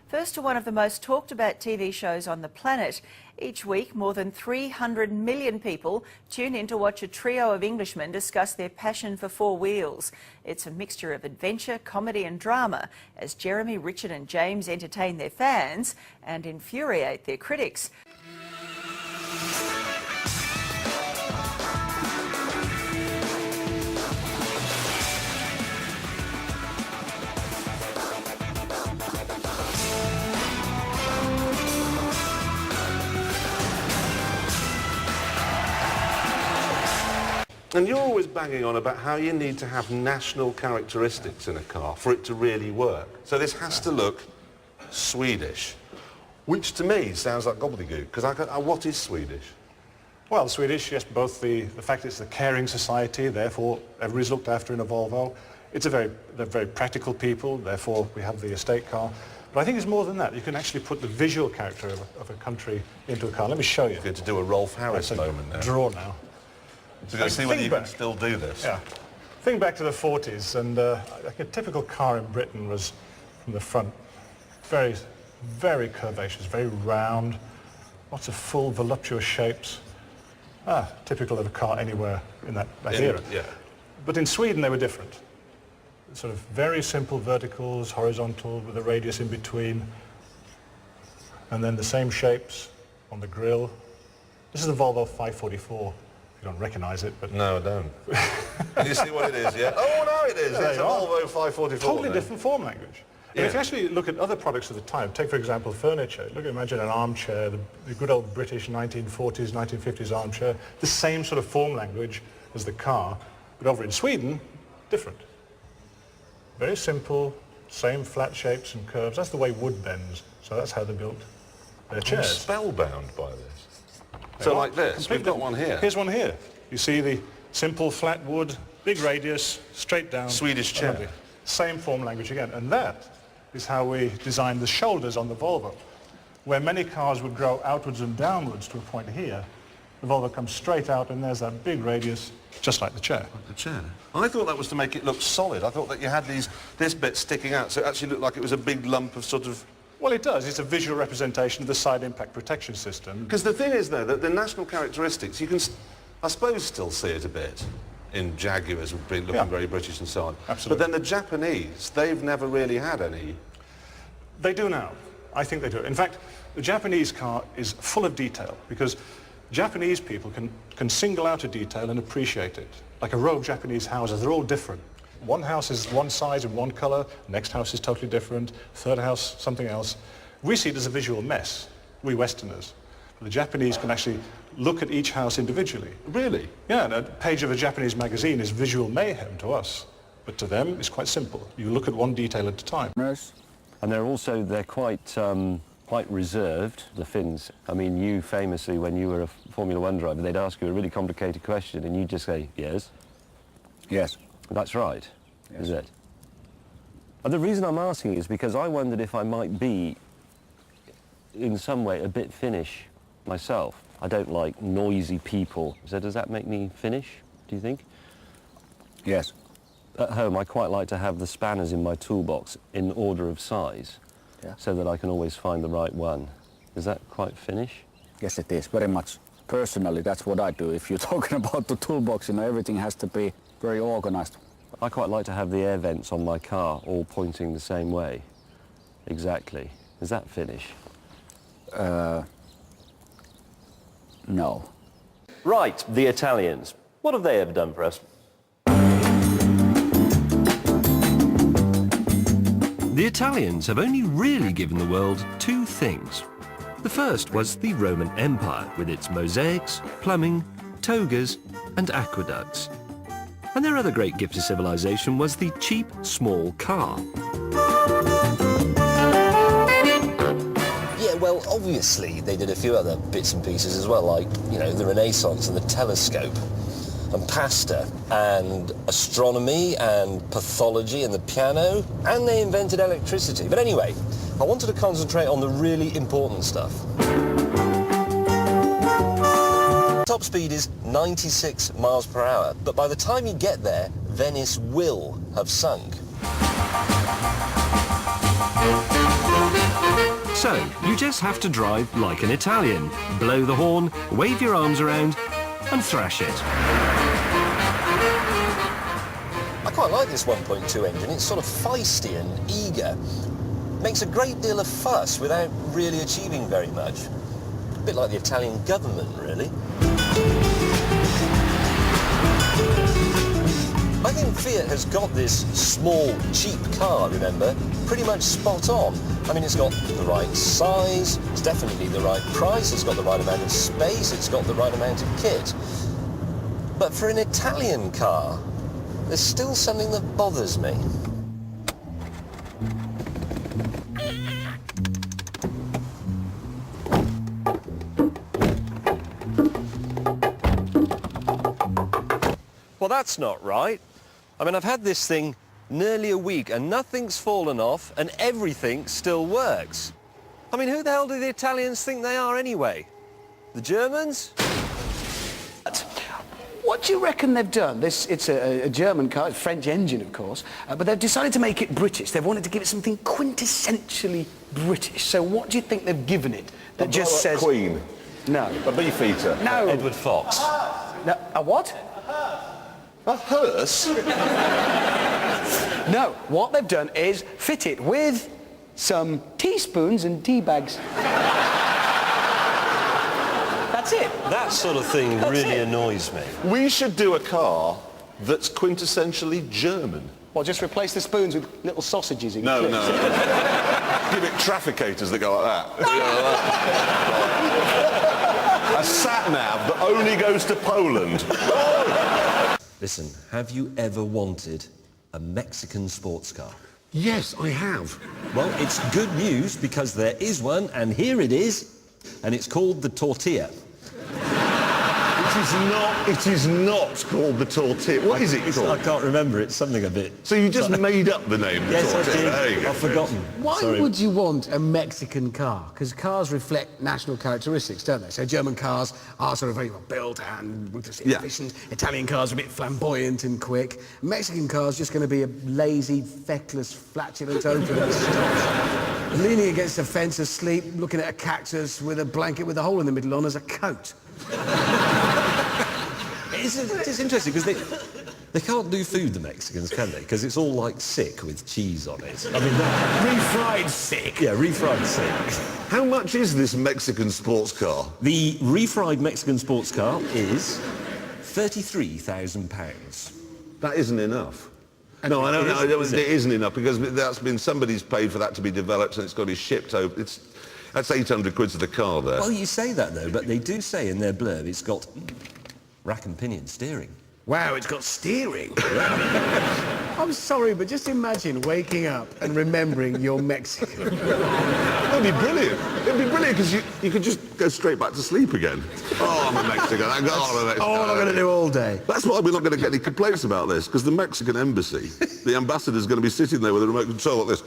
First to one of the most talked about TV shows on the planet. Each week, more than 300 million people tune in to watch a trio of Englishmen discuss their passion for four wheels. It's a mixture of adventure, comedy and drama as Jeremy, Richard and James entertain their fans and infuriate their critics. And you're always banging on about how you need to have national characteristics in a car for it to really work. So this has to look Swedish, which to me sounds like gobbledygook, because what is Swedish? Well, Swedish, yes, both the fact it's a caring society, therefore everybody's looked after in a Volvo. They're very practical people, therefore we have the estate car. But I think it's more than that. You can actually put the visual character of a country into a car. Let me show you. You're going to do a Rolf Harris moment now. Draw now. So go see whether you can still do this. Yeah. Think back to the 40s, and like a typical car in Britain was, from the front, very, very curvaceous, very round, lots of full, voluptuous shapes. Typical of a car anywhere in that era. Yeah. But in Sweden, they were different. Sort of very simple verticals, horizontal, with a radius in between, and then the same shapes on the grille. This is the Volvo 544. You don't recognise it, but... No, I don't. Can you see what it is, yeah? Oh, no, it is. It's a Volvo 544. Totally different form language. Yeah. And if you actually look at other products of the time, take, for example, furniture. Imagine an armchair, the good old British 1940s, 1950s armchair, the same sort of form language as the car, but over in Sweden, different. Very simple, same flat shapes and curves. That's the way wood bends, so that's how they built their chairs. I'm spellbound by this. So like this, we've got one here. Here's one here. You see the simple flat wood, big radius, straight down. Swedish chair. Same form language again. And that is how we designed the shoulders on the Volvo. Where many cars would grow outwards and downwards to a point here, the Volvo comes straight out and there's that big radius, just like the chair. Like the chair? I thought that was to make it look solid. I thought that you had this bit sticking out, so it actually looked like it was a big lump of sort of... Well, it does. It's a visual representation of the side impact protection system. Because the thing is, though, that the national characteristics, you can, I suppose, still see it a bit in Jaguars, looking very British and so on. Absolutely. But then the Japanese, they've never really had any. They do now. I think they do. In fact, the Japanese car is full of detail because Japanese people can single out a detail and appreciate it. Like a row of Japanese houses, they're all different. One house is one size and one colour, next house is totally different, third house something else. We see it as a visual mess, we Westerners. But the Japanese can actually look at each house individually. Really? Yeah, and a page of a Japanese magazine is visual mayhem to us, but to them it's quite simple. You look at one detail at a time. And they're quite reserved, the Finns. I mean, you famously, when you were a Formula One driver, they'd ask you a really complicated question and you'd just say, yes? Yes. That's right, yes. Is it? And the reason I'm asking is because I wondered if I might be, in some way, a bit Finnish myself. I don't like noisy people. So does that make me Finnish, do you think? Yes. At home, I quite like to have the spanners in my toolbox in order of size, so that I can always find the right one. Is that quite Finnish? Yes, it is, very much. Personally, that's what I do. If you're talking about the toolbox, everything has to be very organized. I quite like to have the air vents on my car all pointing the same way. Exactly. Is that Finnish? No. Right, the Italians. What have they ever done for us? The Italians have only really given the world two things. The first was the Roman Empire, with its mosaics, plumbing, togas and aqueducts. And their other great gift to civilization was the cheap, small car. Yeah, well, obviously they did a few other bits and pieces as well, like, you know, the Renaissance and the telescope, and pasta, and astronomy, and pathology, and the piano, and they invented electricity. But anyway, I wanted to concentrate on the really important stuff. Top speed is 96 miles per hour, but by the time you get there, Venice will have sunk. So, you just have to drive like an Italian. Blow the horn, wave your arms around, and thrash it. I quite like this 1.2 engine. It's sort of feisty and eager. Makes a great deal of fuss without really achieving very much. A bit like the Italian government, really. I think Fiat has got this small, cheap car, remember, pretty much spot on. I mean, it's got the right size, it's definitely the right price, it's got the right amount of space, it's got the right amount of kit. But for an Italian car, there's still something that bothers me. Well, that's not right. I mean, I've had this thing nearly a week and nothing's fallen off and everything still works. I mean, who the hell do the Italians think they are anyway? The Germans? What do you reckon they've done? It's a German car, it's a French engine, of course, but they've decided to make it British. They've wanted to give it something quintessentially British. So what do you think they've given it that just says... Queen. No. A beefeater. No. Edward Fox. No. A what? A hearse? No. What they've done is fit it with some teaspoons and tea bags. That's it. That sort of thing really annoys me. We should do a car that's quintessentially German. Well, just replace the spoons with little sausages in No, clips. no. Give it trafficators that go like that. A sat-nav that only goes to Poland. Listen, have you ever wanted a Mexican sports car? Yes, I have. Well, it's good news because there is one, and here it is, and it's called the Tortilla. It is not called the Tortilla. What is it called? I can't remember. It's something a bit... So you just made up the name, the Yes, I Tortilla. did. There you go. I've forgotten. Why Sorry. would you want a Mexican car? Because cars reflect national characteristics, don't they? So German cars are sort of very well built and ruthlessly efficient. Italian cars are a bit flamboyant and quick. Mexican cars just going to be a lazy, feckless, flatulent open that stops, leaning against a fence asleep, looking at a cactus with a blanket with a hole in the middle on as a coat. It's interesting because they can't do food, the Mexicans, can they? Because it's all like sick with cheese on it. I mean, Refried sick. yeah, refried sick. How much is this Mexican sports car? The refried Mexican sports car is £33,000. That isn't enough. No, I don't know. It isn't enough because somebody's paid for that to be developed and it's got to be shipped over. That's 800 quid to the car there. Well, you say that, though, but they do say in their blurb it's got rack and pinion steering. Wow, it's got steering. I'm sorry, but just imagine waking up and remembering you're Mexican. It'd be brilliant. It'd be brilliant because you could just go straight back to sleep again. Oh, I'm a Mexican. I'm a Mexican. All I'm going to do all day. That's why we're not going to get any complaints about this, because the Mexican embassy, the ambassador's going to be sitting there with a remote control like this.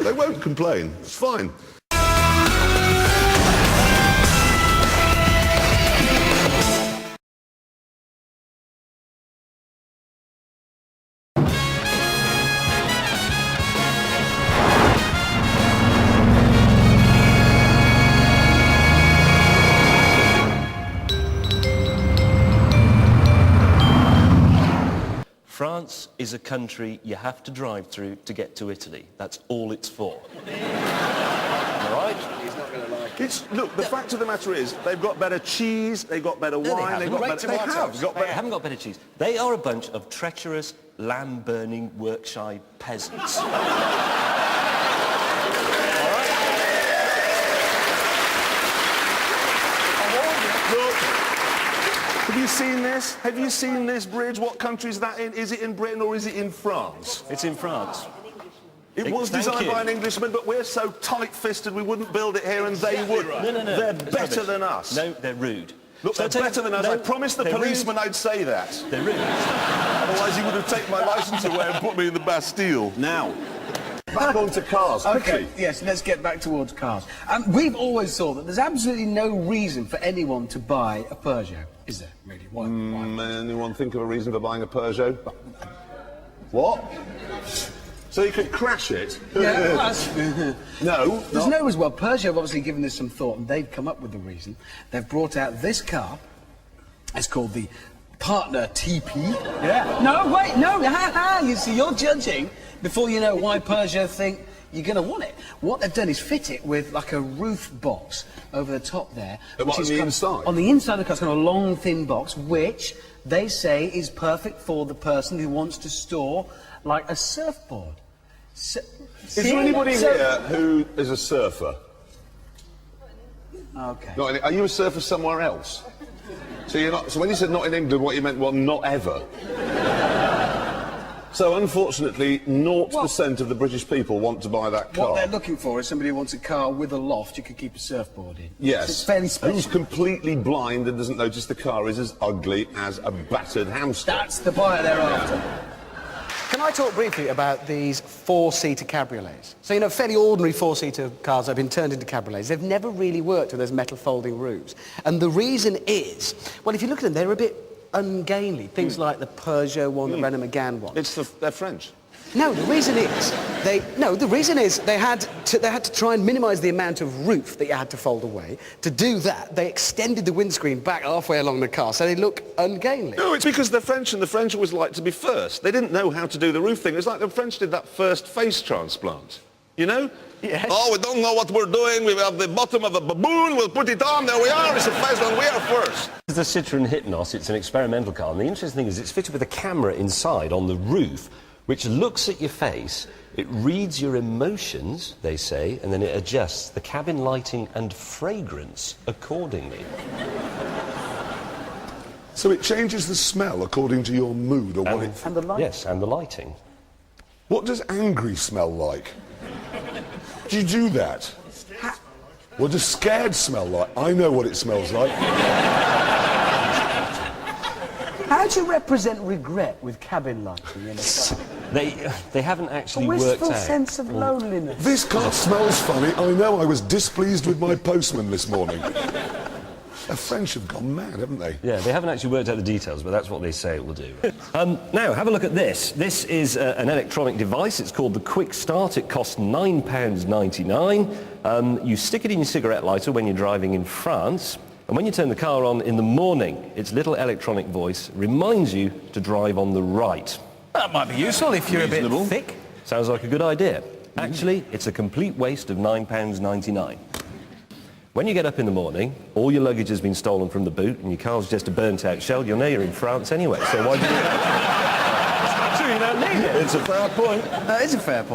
They won't complain. It's fine. France is a country you have to drive through to get to Italy. That's all it's for. All right? He's not going to like it. Look, the fact of the matter is, they've got better cheese, they've got better wine, they've got better... They haven't got better cheese. They are a bunch of treacherous, lamb-burning, Yorkshire peasants. Have you seen this? Have you seen this bridge? What country is that in? Is it in Britain or is it in France? It's in France. It was designed by an Englishman, but we're so tight-fisted we wouldn't build it here and they would. No. They're better than us. No, they're rude. Look, they're better than us. I promised the policeman I'd say that. They're rude. Otherwise he would have taken my licence away and put me in the Bastille. Now, back onto cars, quickly. Okay, yes, let's get back towards cars. We've always thought that there's absolutely no reason for anyone to buy a Peugeot, is there, really? Why? Anyone think of a reason for buying a Peugeot? What? So you could crash it? Yeah, No. there's no reason. Well, Peugeot have obviously given this some thought, and they've come up with the reason. They've brought out this car. It's called the Partner TP. Yeah. No, wait, no. You see, you're judging before you know why Peugeot think you're going to want it. What they've done is fit it with like a roof box over the top there. What, on the inside? On the inside of the car, it's got a long, thin box, which they say is perfect for the person who wants to store, like, a surfboard. Is there anybody here who is a surfer? Okay. Are you a surfer somewhere else? So you're not. So when you said not in England, what you meant, well, not ever. So unfortunately, 0% of the British people want to buy that car. What they're looking for is somebody who wants a car with a loft you could keep a surfboard in. Yes. So it's fairly special. Who's completely blind and doesn't notice the car is as ugly as a battered hamster. That's the buyer they're after. Can I talk briefly about these four-seater cabriolets? So, you know, fairly ordinary four-seater cars have been turned into cabriolets. They've never really worked with those metal folding roofs. And the reason is, well, if you look at them, they're a bit ungainly. Things like the Peugeot one, the Renault Megane one. They're French. No, the reason is they had to try and minimise the amount of roof that you had to fold away. To do that, they extended the windscreen back halfway along the car, so they look ungainly. No, it's because they're French, and the French always like to be first. They didn't know how to do the roof thing. It's like the French did that first face transplant. You know? Yes. Oh, we don't know what we're doing. We have the bottom of a baboon. We'll put it on. There we are. It's a face, and we are first. It's the Citroën Hypnos. It's an experimental car, and the interesting thing is it's fitted with a camera inside on the roof, which looks at your face, it reads your emotions, they say, and then it adjusts the cabin lighting and fragrance accordingly. So it changes the smell according to your mood or what it... And the light. Yes, and the lighting. What does angry smell like? Do you do that? What does scared smell like? I know what it smells like. How do you represent regret with cabin lighting in a car? They haven't actually A worked wistful out. sense of loneliness. This car smells funny. I know I was displeased with my postman this morning. The French have gone mad, haven't they? Yeah, they haven't actually worked out the details, but that's what they say it will do. Now, have a look at this. This is an electronic device. It's called the Quick Start. It costs £9.99. You stick it in your cigarette lighter when you're driving in France, and when you turn the car on in the morning, its little electronic voice reminds you to drive on the right. That might be useful if you're a bit thick. Sounds like a good idea. Actually, it's a complete waste of £9.99. When you get up in the morning, all your luggage has been stolen from the boot and your car's just a burnt-out shell, you'll know you're in France anyway, so why do you do that? It's true, you don't need it. It's a fair point. That is a fair point.